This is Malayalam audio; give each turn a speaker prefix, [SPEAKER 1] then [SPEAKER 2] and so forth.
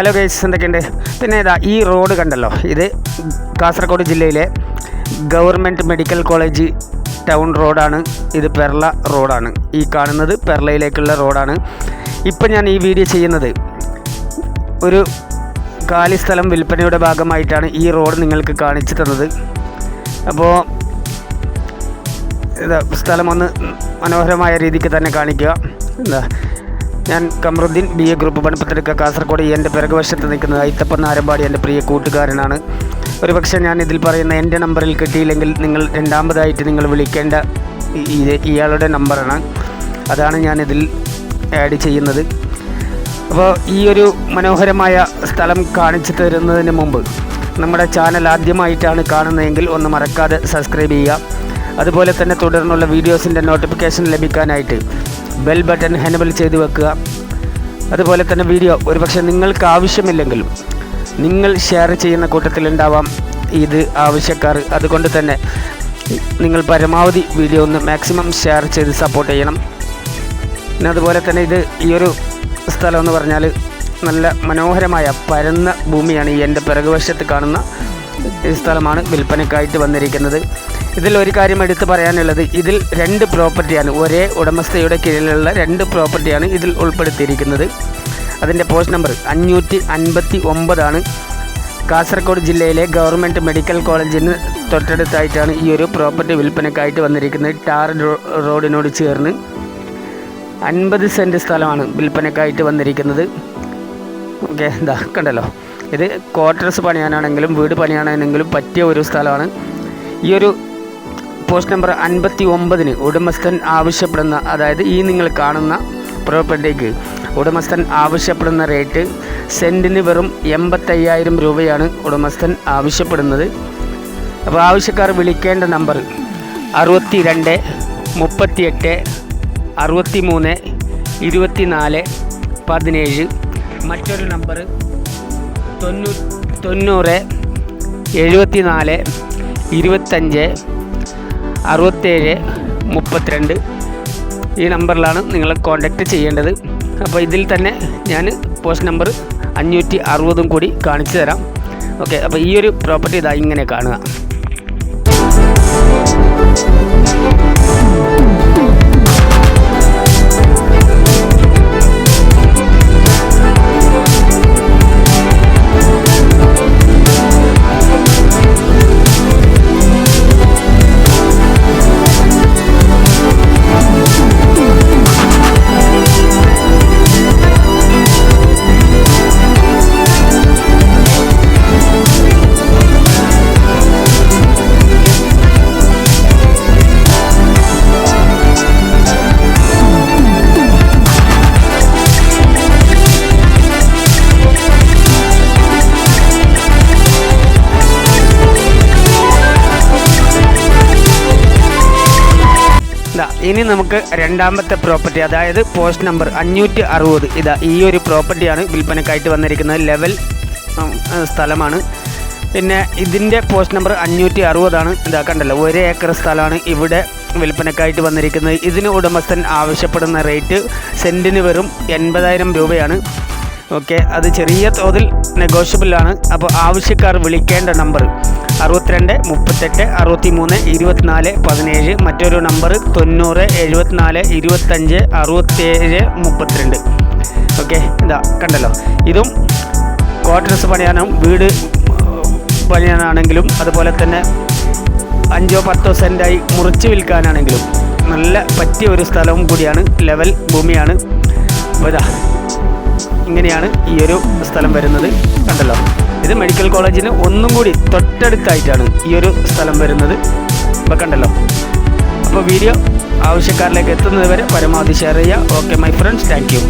[SPEAKER 1] ഹലോ ഗൈസ്, എന്തൊക്കെയുണ്ട്? പിന്നെ ഇതാ ഈ റോഡ് കണ്ടല്ലോ, ഇത് കാസർഗോഡ് ജില്ലയിലെ ഗവൺമെൻറ് മെഡിക്കൽ കോളേജ് ടൗൺ റോഡാണ്. ഇത് പെർള റോഡാണ്. ഈ കാണുന്നത് പെർളയിലേക്കുള്ള റോഡാണ്. ഇപ്പം ഞാൻ ഈ വീഡിയോ ചെയ്യുന്നത് ഒരു കാലി സ്ഥലം വിൽപ്പനയുടെ ഭാഗമായിട്ടാണ് ഈ റോഡ് നിങ്ങൾക്ക് കാണിച്ചു തന്നത്. അപ്പോൾ സ്ഥലം ഒന്ന് മനോഹരമായ രീതിക്ക് തന്നെ കാണിക്കുക. എന്താ, ഞാൻ കമറുദ്ദീൻ BA ഗ്രൂപ്പ് പണിപ്പത്തെടുക്കുക, കാസർഗോഡ്. എൻ്റെ പിറകുവശത്ത് നിൽക്കുന്നത് ഐത്തപ്പൻ നാരമ്പാടി, എൻ്റെ പ്രിയ കൂട്ടുകാരനാണ്. ഒരു പക്ഷേ ഞാൻ ഇതിൽ പറയുന്ന എൻ്റെ നമ്പറിൽ കിട്ടിയില്ലെങ്കിൽ നിങ്ങൾ രണ്ടാമതായിട്ട് നിങ്ങൾ വിളിക്കേണ്ട ഇയാളുടെ നമ്പറാണ്. അതാണ് ഞാനിതിൽ ആഡ് ചെയ്യുന്നത്. അപ്പോൾ ഈ ഒരു മനോഹരമായ സ്ഥലം കാണിച്ചു തരുന്നതിന് മുമ്പ് നമ്മുടെ ചാനൽ ആദ്യമായിട്ടാണ് കാണുന്നതെങ്കിൽ ഒന്ന് മറക്കാതെ സബ്സ്ക്രൈബ് ചെയ്യുക. അതുപോലെ തന്നെ തുടർന്നുള്ള വീഡിയോസിൻ്റെ നോട്ടിഫിക്കേഷൻ ലഭിക്കാനായിട്ട് ബെൽ ബട്ടൺ എനേബിൾ ചെയ്ത് വെക്കുക. അതുപോലെ തന്നെ വീഡിയോ ഒരുപക്ഷെ നിങ്ങൾക്ക് ആവശ്യമില്ലെങ്കിലും നിങ്ങൾ ഷെയർ ചെയ്യുന്ന കൂട്ടത്തിലുണ്ടാവാം ഇത് ആവശ്യക്കാർ. അതുകൊണ്ട് തന്നെ നിങ്ങൾ പരമാവധി വീഡിയോ ഒന്ന് മാക്സിമം ഷെയർ ചെയ്ത് സപ്പോർട്ട് ചെയ്യണം. പിന്നെ അതുപോലെ തന്നെ ഈ ഒരു സ്ഥലം എന്ന് പറഞ്ഞാൽ നല്ല മനോഹരമായ പരന്ന ഭൂമിയാണ്. ഈ എൻ്റെ പിറകുവശത്ത് കാണുന്ന ഈ സ്ഥലമാണ് വിൽപ്പനയ്ക്കായിട്ട് വന്നിരിക്കുന്നത്. ഇതിൽ ഒരു കാര്യം എടുത്ത് പറയാനുള്ളത്, ഇതിൽ 2 പ്രോപ്പർട്ടിയാണ്, ഒരേ ഉടമസ്ഥയുടെ കീഴിലുള്ള 2 പ്രോപ്പർട്ടിയാണ് ഇതിൽ ഉൾപ്പെടുത്തിയിരിക്കുന്നത്. അതിൻ്റെ പോസ്റ്റ് നമ്പർ 559 കാസർഗോഡ് ജില്ലയിലെ ഗവൺമെൻറ് മെഡിക്കൽ കോളേജിന് തൊട്ടടുത്തായിട്ടാണ് ഈ ഒരു പ്രോപ്പർട്ടി വിൽപ്പനയ്ക്കായിട്ട് വന്നിരിക്കുന്നത്. ടാർ റോഡിനോട് ചേർന്ന് 50 സെൻറ്റ് സ്ഥലമാണ് വിൽപ്പനയ്ക്കായിട്ട് വന്നിരിക്കുന്നത്. ഓക്കെ, എന്താ കണ്ടല്ലോ, ഇത് ക്വാർട്ടേഴ്സ് പണിയാനാണെങ്കിലും വീട് പണിയാനാണെങ്കിലും പറ്റിയ ഒരു സ്ഥലമാണ്. ഈ ഒരു പോസ്റ്റ് നമ്പർ 59 ഉടമസ്ഥൻ ആവശ്യപ്പെടുന്ന, അതായത് ഈ നിങ്ങൾ കാണുന്ന പ്രോപ്പർട്ടിക്ക് ഉടമസ്ഥൻ ആവശ്യപ്പെടുന്ന റേറ്റ് സെൻറ്റിന് വെറും 85,000 രൂപയാണ് ഉടമസ്ഥൻ ആവശ്യപ്പെടുന്നത്. അപ്പോൾ ആവശ്യക്കാർ വിളിക്കേണ്ട നമ്പർ 62 38 63 24 17. മറ്റൊരു നമ്പർ 90 74 25 67 32. ഈ നമ്പറിലാണ് നിങ്ങൾ കോൺടാക്റ്റ് ചെയ്യേണ്ടത്. അപ്പോൾ ഇതിൽ തന്നെ ഞാൻ പോസ്റ്റ് നമ്പർ 560 കൂടി കാണിച്ചു തരാം. ഓക്കെ, അപ്പോൾ ഈ ഒരു പ്രോപ്പർട്ടി ഇതാ ഇങ്ങനെ കാണുക. ഇനി നമുക്ക് രണ്ടാമത്തെ പ്രോപ്പർട്ടി, അതായത് പോസ്റ്റ് നമ്പർ 560. ഇതാ ഈ ഒരു പ്രോപ്പർട്ടിയാണ് വിൽപ്പനക്കായിട്ട് വന്നിരിക്കുന്നത്. ലെവൽ സ്ഥലമാണ്. പിന്നെ ഇതിൻ്റെ പോസ്റ്റ് നമ്പർ 560. ഇതാ കണ്ടല്ലോ, 1 ഏക്കർ സ്ഥലമാണ് ഇവിടെ വിൽപ്പനക്കായിട്ട് വന്നിരിക്കുന്നത്. ഇതിന് ഉടമസ്ഥൻ ആവശ്യപ്പെടുന്ന റേറ്റ് സെൻറ്റിന് വെറും 80,000 രൂപയാണ്. ഓക്കെ, അത് ചെറിയ തോതിൽ നെഗോഷ്യബിളാണ്. അപ്പോൾ ആവശ്യക്കാർ വിളിക്കേണ്ട നമ്പർ 62 38 63 24 17. മറ്റൊരു നമ്പർ 90 74 25 67 32. ഓക്കെ, ഇതാ കണ്ടല്ലോ, ഇതും ക്വാർട്ടേഴ്സ് പണിയാനും വീട് പണിയാനാണെങ്കിലും അതുപോലെ തന്നെ 5-10 സെൻറ്റായി മുറിച്ച് വിൽക്കാനാണെങ്കിലും നല്ല പറ്റിയ ഒരു സ്ഥലവും കൂടിയാണ്. ലെവൽ ഭൂമിയാണ്. അപ്പോൾ ഇതാ ഇങ്ങനെയാണ് ഈ ഒരു സ്ഥലം വരുന്നത്. കണ്ടല്ലോ, ഇത് മെഡിക്കൽ കോളേജിന് ഒന്നും കൂടി തൊട്ടടുത്തായിട്ടാണ് ഈ ഒരു സ്ഥലം വരുന്നത്. അപ്പോൾ കണ്ടല്ലോ, അപ്പോൾ വീഡിയോ ആവശ്യക്കാരിലേക്ക് എത്തുന്നത് വരെ പരമാവധി ഷെയർ ചെയ്യുക. Okay my friends, thank you.